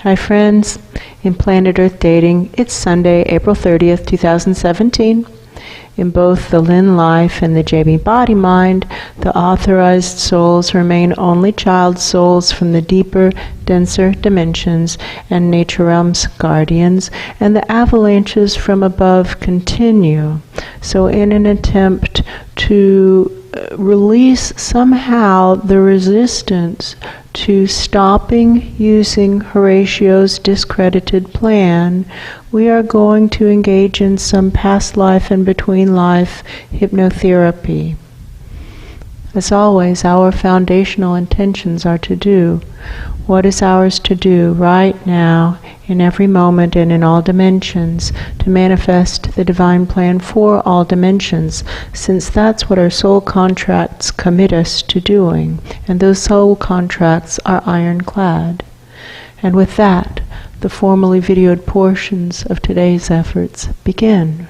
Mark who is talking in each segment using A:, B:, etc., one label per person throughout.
A: Hi friends, in Planet Earth Dating, it's Sunday, April 30th, 2017. In both the Lynn Life and the Jamie Body Mind, the authorized souls remain only child souls from the deeper, denser dimensions and nature realm's guardians, and the avalanches from above continue. So in an attempt to release somehow the resistance to stopping using Horatio's discredited plan, we are going to engage in some past life and between life hypnotherapy. As always, our foundational intentions are to do what is ours to do right now, in every moment and in all dimensions, to manifest the divine plan for all dimensions, since that's what our soul contracts commit us to doing, and those soul contracts are iron-clad. And with that, the formally videoed portions of today's efforts begin.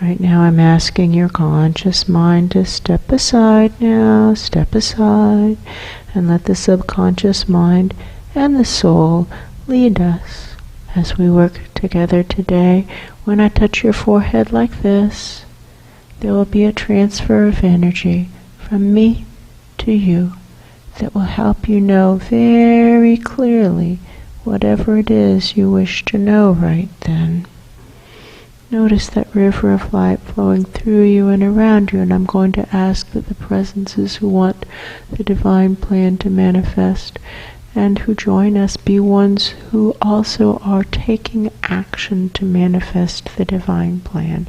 A: Right now I'm asking your conscious mind to step aside now, step aside, and let the subconscious mind and the soul lead us as we work together today. When I touch your forehead like this, there will be a transfer of energy from me to you that will help you know very clearly whatever it is you wish to know right then. Notice that river of light flowing through you and around you, and I'm going to ask that the presences who want the divine plan to manifest and who join us be ones who also are taking action to manifest the divine plan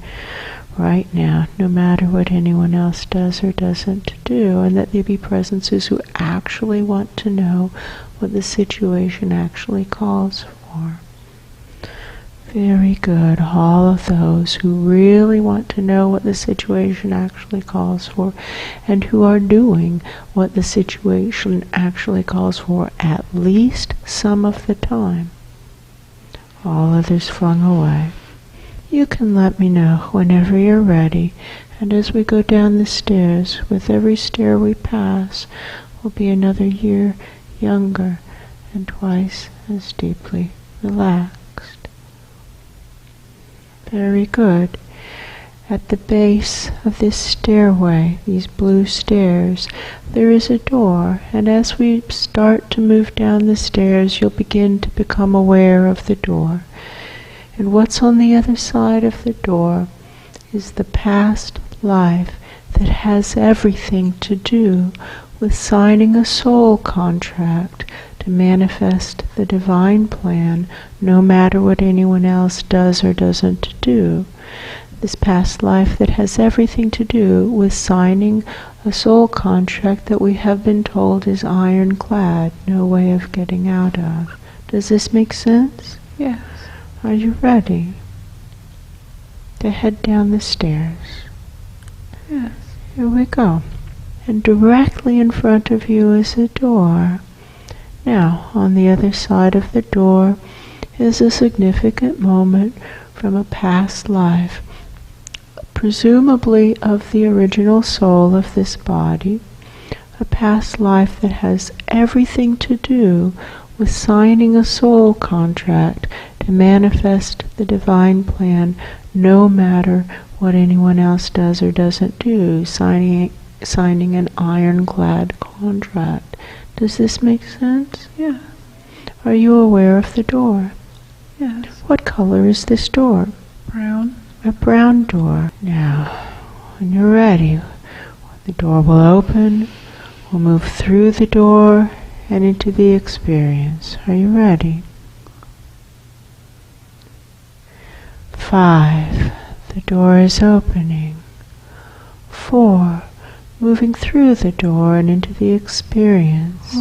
A: right now, no matter what anyone else does or doesn't do, and that they be presences who actually want to know what the situation actually calls for. Very good. All of those who really want to know what the situation actually calls for and who are doing what the situation actually calls for at least some of the time. All others flung away. You can let me know whenever you're ready, and as we go down the stairs, with every stair we pass, we'll be another year younger and twice as deeply relaxed. Very good. At the base of this stairway, these blue stairs, there is a door, and as we start to move down the stairs, you'll begin to become aware of the door. And what's on the other side of the door is the past life that has everything to do with signing a soul contract to manifest the divine plan, no matter what anyone else does or doesn't do. This past life that has everything to do with signing a soul contract that we have been told is iron-clad, no way of getting out of. Does this make sense?
B: Yes.
A: Are you ready to head down the stairs?
B: Yes.
A: Here we go. And directly in front of you is a door. Now, on the other side of the door is a significant moment from a past life, presumably of the original soul of this body, a past life that has everything to do with signing a soul contract to manifest the divine plan, no matter what anyone else does or doesn't do, signing an iron-clad contract. Does this make sense?
B: Yeah.
A: Are you aware of the door?
B: Yes.
A: What color is this door?
B: Brown.
A: A brown door. Now, when you're ready, the door will open. We'll move through the door and into the experience. Are you ready? 5. The door is opening. 4. Moving through the door and into the experience.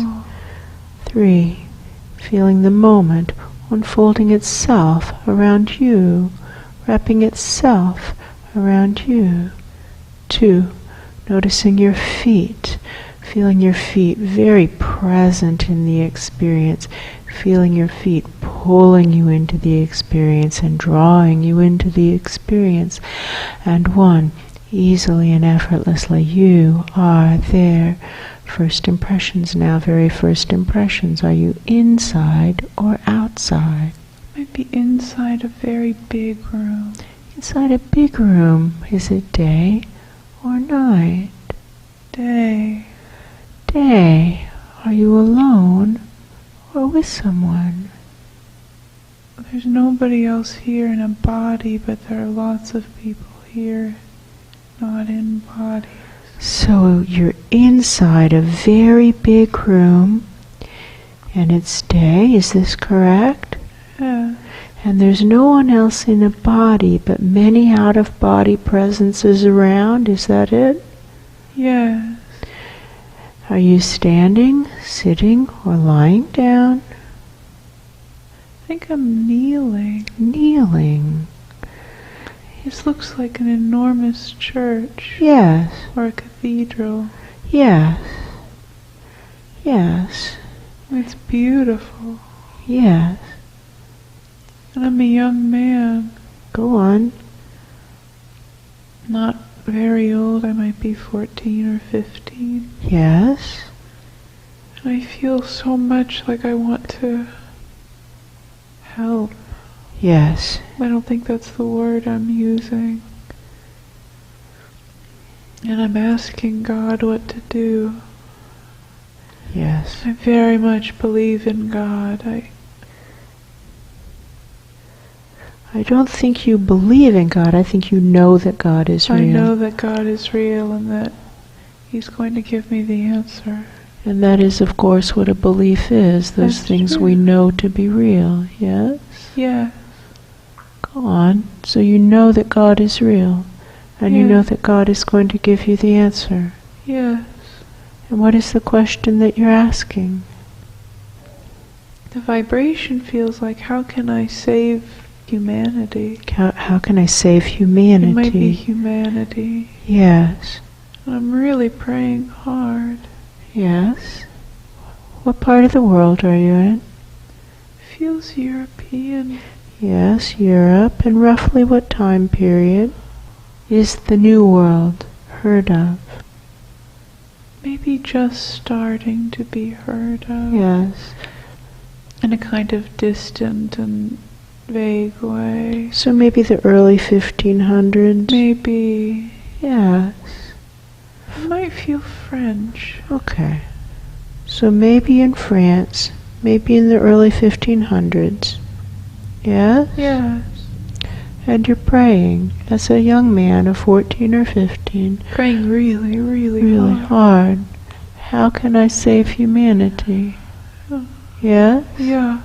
A: 3. Feeling the moment unfolding itself around you, wrapping itself around you. 2. Noticing your feet, feeling your feet very present in the experience, feeling your feet pulling you into the experience and drawing you into the experience. And 1. Easily and effortlessly, you are there, First impressions now, very first impressions. Are you inside or outside?
B: Might be inside a very big room.
A: Inside a big room. Is it day or night?
B: Day.
A: Day. Are you alone or with someone?
B: There's nobody else here in a body, but there are lots of people here, not in bodies.
A: So you're inside a very big room, and it's day, is this correct?
B: Yeah.
A: And there's no one else in a body, but many out-of-body presences around, is that it?
B: Yes.
A: Are you standing, sitting, or lying down?
B: I think I'm kneeling.
A: Kneeling.
B: This looks like an enormous church.
A: Yes.
B: Or a cathedral.
A: Yes. Yes.
B: It's beautiful.
A: Yes.
B: And I'm a young man.
A: Go on.
B: Not very old. I might be 14 or 15.
A: Yes.
B: And I feel so much like I want to help.
A: Yes.
B: I don't think that's the word I'm using. And I'm asking God what to do.
A: Yes.
B: I very much believe in God.
A: I don't think you believe in God. I think you know that God is real.
B: I know that God is real and that He's going to give me the answer.
A: And that is, of course, what a belief is. Those
B: That's
A: things
B: true.
A: we know to be real. Yes?
B: Yeah.
A: Go on. So you know that God is real. And you
B: Yeah.
A: know that God is going to give you the answer.
B: Yes.
A: And what is the question that you're asking?
B: The vibration feels like, how can I save humanity?
A: How can I save humanity?
B: It might be humanity.
A: Yes.
B: And I'm really praying hard.
A: Yes. What part of the world are you in?
B: Feels European.
A: Yes, Europe. And roughly what time period is the New World heard of?
B: Maybe just starting to be heard of.
A: Yes.
B: In a kind of distant and vague way.
A: So maybe the early 1500s?
B: Maybe.
A: Yes.
B: I might feel French.
A: Okay. So maybe in France, maybe in the early 1500s. Yes?
B: Yes.
A: And you're praying as a young man of 14 or 15.
B: Praying really, really,
A: Really
B: hard.
A: hard. How can I save humanity?
B: Oh.
A: Yes?
B: Yeah.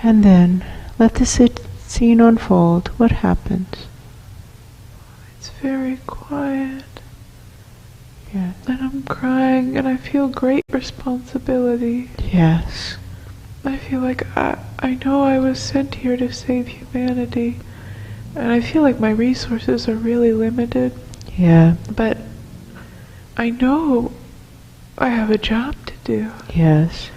A: And then, let the scene unfold. What happens?
B: It's very quiet.
A: Yes.
B: And I'm crying and I feel great responsibility.
A: Yes.
B: I feel like I know I was sent here to save humanity. And I feel like my resources are really limited.
A: Yeah.
B: But I know I have a job to do.
A: Yes.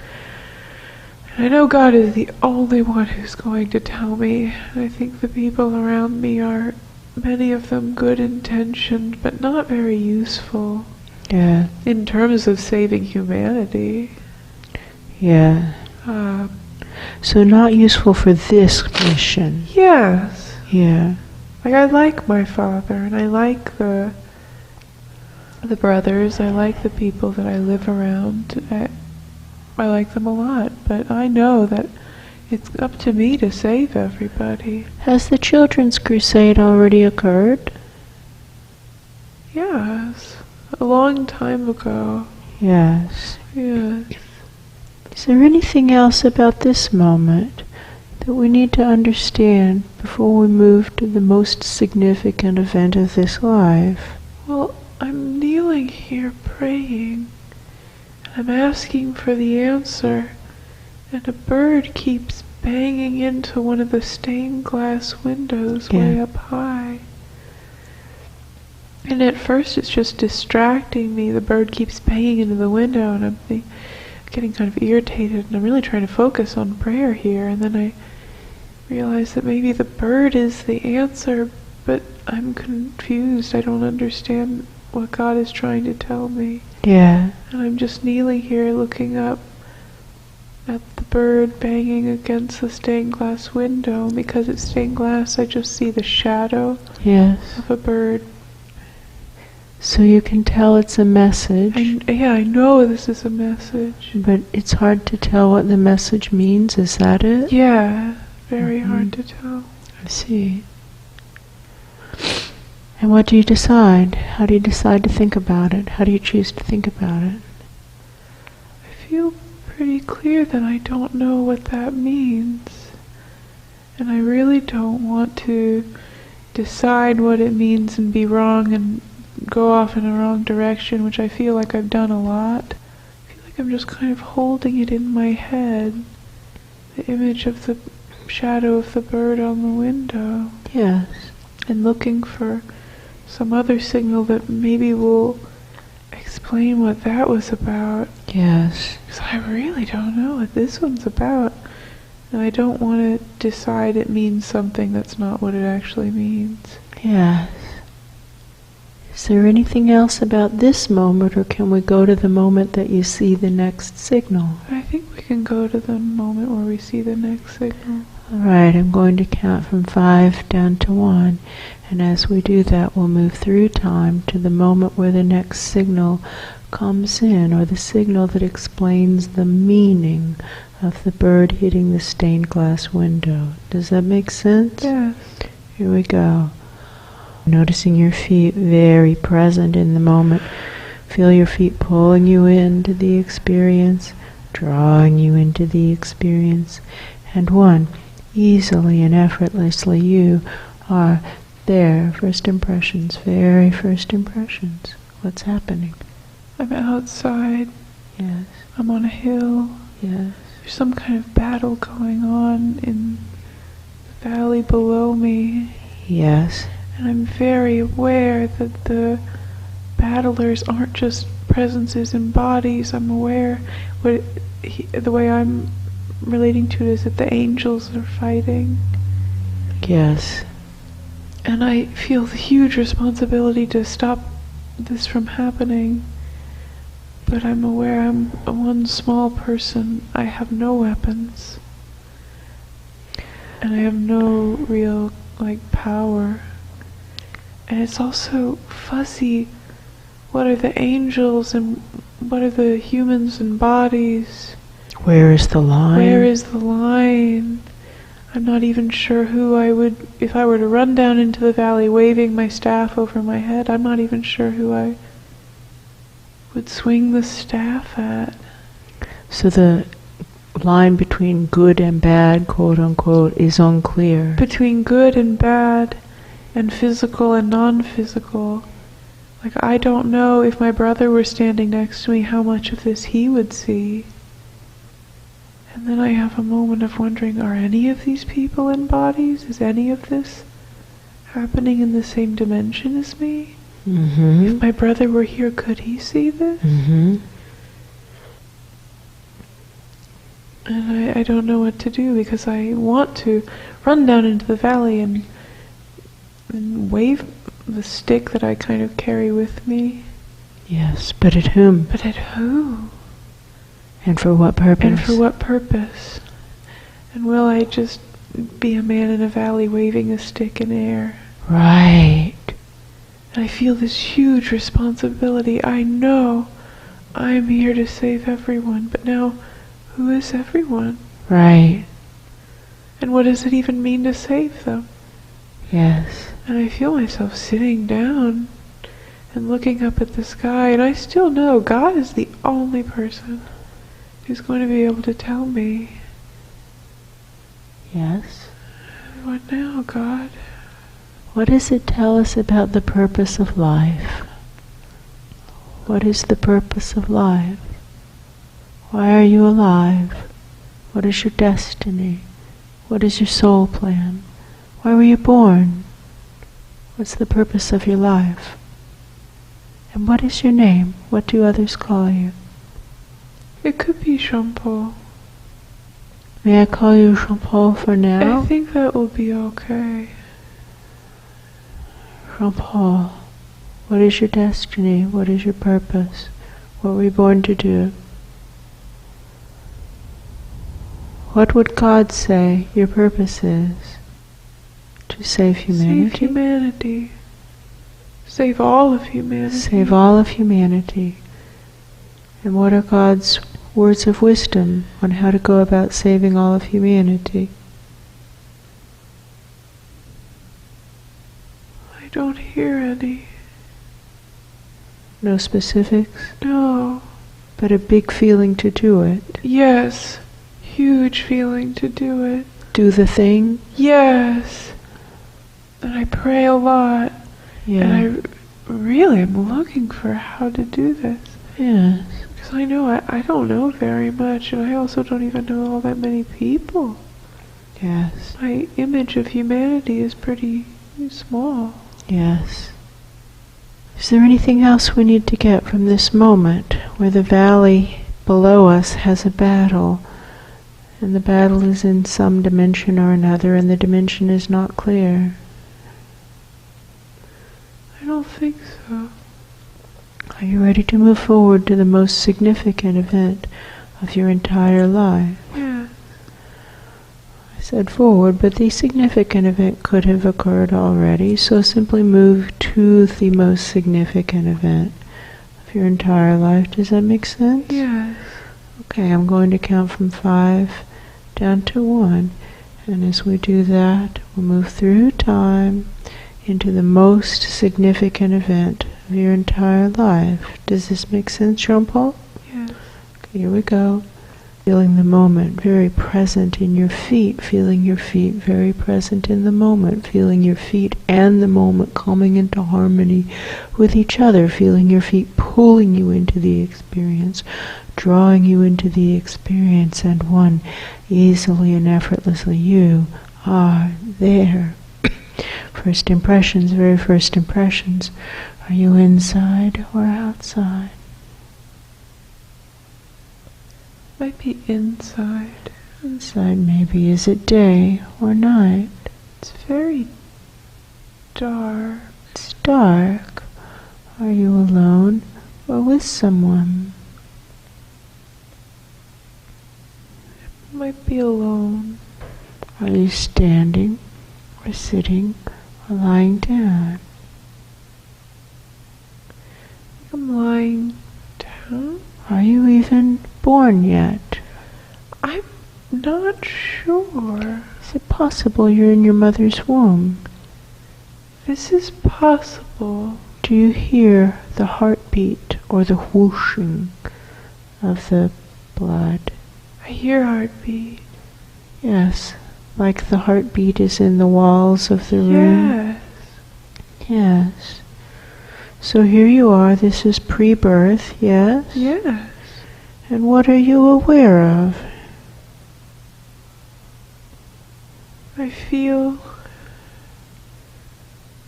B: And I know God is the only one who's going to tell me. And I think the people around me are, many of them, good intentioned, but not very useful.
A: Yeah.
B: In terms of saving humanity.
A: Yeah. So not useful for this mission.
B: Yes.
A: Yeah.
B: Like, I like my father, and I like the brothers, I like the people that I live around. I like them a lot, but I know that it's up to me to save everybody.
A: Has the Children's Crusade already occurred?
B: Yes. A long time ago.
A: Yes.
B: Yes.
A: Is there anything else about this moment that we need to understand before we move to the most significant event of this life?
B: Well, I'm kneeling here praying. I'm asking for the answer, and a bird keeps banging into one of the stained glass windows way up high. And at first it's just distracting me. The bird keeps banging into the window, and I'm getting kind of irritated, and I'm really trying to focus on prayer here. And then I realize that maybe the bird is the answer, but I'm confused. I don't understand what God is trying to tell me.
A: Yeah.
B: And I'm just kneeling here looking up at the bird banging against the stained glass window. Because it's stained glass, I just see the shadow
A: Yes.
B: of a bird.
A: So you can tell it's a message.
B: I know this is a message.
A: But it's hard to tell what the message means. Is that it?
B: Yeah, very hard to tell.
A: I see. And what do you decide? How do you decide to think about it? How do you choose to think about it?
B: I feel pretty clear that I don't know what that means. And I really don't want to decide what it means and be wrong and go off in a wrong direction, which I feel like I've done a lot. I feel like I'm just kind of holding it in my head, the image of the shadow of the bird on the window.
A: Yes.
B: And looking for some other signal that maybe will explain what that was about.
A: Yes.
B: Because I really don't know what this one's about. And I don't want to decide it means something that's not what it actually means.
A: Yes. Is there anything else about this moment, or can we go to the moment that you see the next signal?
B: I think we can go to the moment where we see the next signal.
A: All right, I'm going to count from 5 down to 1. And as we do that, we'll move through time to the moment where the next signal comes in, or the signal that explains the meaning of the bird hitting the stained glass window. Does that make sense?
B: Yes.
A: Here we go. Noticing your feet very present in the moment. Feel your feet pulling you into the experience, drawing you into the experience. And 1, easily and effortlessly you are there. First impressions, very first impressions. What's happening?
B: I'm outside.
A: Yes.
B: I'm on a hill.
A: Yes.
B: There's some kind of battle going on in the valley below me.
A: Yes.
B: And I'm very aware that the battlers aren't just presences in bodies. I'm aware the way I'm relating to it is that the angels are fighting.
A: Yes.
B: And I feel the huge responsibility to stop this from happening. But I'm aware I'm one small person. I have no weapons. And I have no real, power. And it's also fuzzy. What are the angels and what are the humans and bodies?
A: Where is the line?
B: Where is the line? I'm not even sure who I would, if I were to run down into the valley waving my staff over my head, I'm not even sure who I would swing the staff at.
A: So the line between good and bad, quote unquote, is unclear.
B: Between good and bad, and physical and non-physical. I don't know if my brother were standing next to me how much of this he would see. And then I have a moment of wondering, are any of these people in bodies? Is any of this happening in the same dimension as me?
A: Mm-hmm.
B: If my brother were here, could he see this?
A: Mm-hmm.
B: And I don't know what to do, because I want to run down into the valley and wave the stick that I kind of carry with me.
A: Yes, but at whom?
B: But at who?
A: And for what purpose?
B: And for what purpose? And will I just be a man in a valley waving a stick in air?
A: Right.
B: And I feel this huge responsibility. I know I'm here to save everyone, but now who is everyone?
A: Right.
B: And what does it even mean to save them?
A: Yes.
B: And I feel myself sitting down and looking up at the sky, and I still know God is the only person who's going to be able to tell me.
A: Yes.
B: What now, God?
A: What does it tell us about the purpose of life? What is the purpose of life? Why are you alive? What is your destiny? What is your soul plan? Why were you born? What's the purpose of your life? And what is your name? What do others call you?
B: It could be Jean-Paul.
A: May I call you Jean-Paul for now?
B: I think that will be okay.
A: Jean-Paul, what is your destiny? What is your purpose? What were you born to do? What would God say your purpose is? To save humanity?
B: Save humanity. Save all of humanity.
A: Save all of humanity. And what are God's words of wisdom on how to go about saving all of humanity?
B: I don't hear any.
A: No specifics?
B: No.
A: But a big feeling to do it.
B: Yes. Huge feeling to do it.
A: Do the thing?
B: Yes. And I pray a lot.
A: Yeah.
B: And I really am looking for how to do this.
A: Yes.
B: Because I know I don't know very much, and I also don't even know all that many people.
A: Yes.
B: My image of humanity is pretty small.
A: Yes. Is there anything else we need to get from this moment where the valley below us has a battle, and the battle is in some dimension or another, and the dimension is not clear?
B: I don't think so.
A: Are you ready to move forward to the most significant event of your entire life?
B: Yeah.
A: I said forward, but the significant event could have occurred already, so simply move to the most significant event of your entire life. Does that make sense?
B: Yes.
A: Okay, I'm going to count from 5 down to 1, and as we do that, we'll move through time into the most significant event of your entire life. Does this make sense, Jean-Paul?
B: Yes.
A: Okay, here we go. Feeling the moment very present in your feet, feeling your feet very present in the moment, feeling your feet and the moment coming into harmony with each other, feeling your feet pulling you into the experience, drawing you into the experience, and one, easily and effortlessly, you are there. First impressions, very first impressions. Are you inside or outside?
B: Might be inside.
A: Inside maybe. Is it day or night?
B: It's very dark.
A: It's dark. Are you alone or with someone?
B: Might be alone.
A: Are you standing or sitting or lying down?
B: I'm lying down.
A: Are you even born yet?
B: I'm not sure.
A: Is it possible you're in your mother's womb?
B: This is possible.
A: Do you hear the heartbeat or the whooshing of the blood?
B: I hear heartbeat.
A: Yes, like the heartbeat is in the walls of the room.
B: Yes.
A: Yes. So here you are, this is pre-birth, yes?
B: Yes.
A: And what are you aware of?
B: I feel,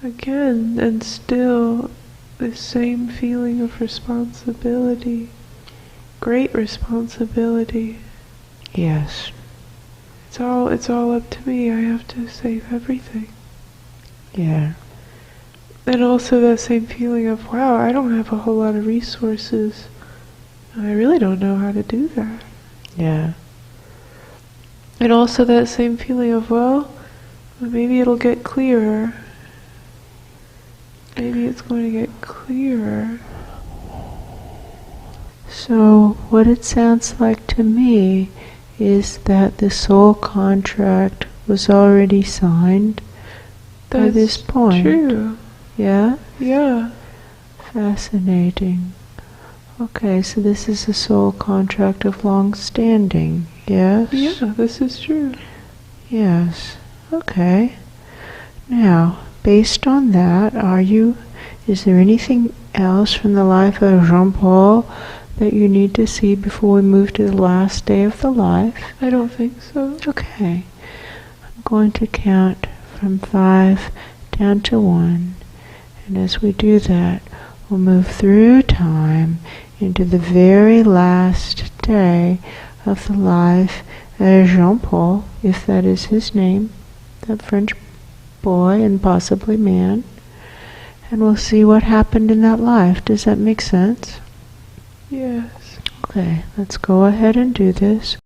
B: again and still, the same feeling of responsibility. Great responsibility.
A: Yes.
B: It's all up to me. I have to save everything.
A: Yeah.
B: And also that same feeling of, wow, I don't have a whole lot of resources. I really don't know how to do that.
A: Yeah.
B: And also that same feeling of, well, maybe it'll get clearer. Maybe it's going to get clearer.
A: So what it sounds like to me is that the soul contract was already signed by this point.
B: True.
A: Yeah?
B: Yeah.
A: Fascinating. Okay, so this is a soul contract of long standing, yes?
B: Yeah, this is true.
A: Yes. Okay. Now, based on that, is there anything else from the life of Jean-Paul that you need to see before we move to the last day of the life?
B: I don't think so.
A: Okay. I'm going to count from 5 down to 1. And as we do that, we'll move through time into the very last day of the life of Jean-Paul, if that is his name, that French boy and possibly man. And we'll see what happened in that life. Does that make sense?
B: Yes.
A: Okay, let's go ahead and do this.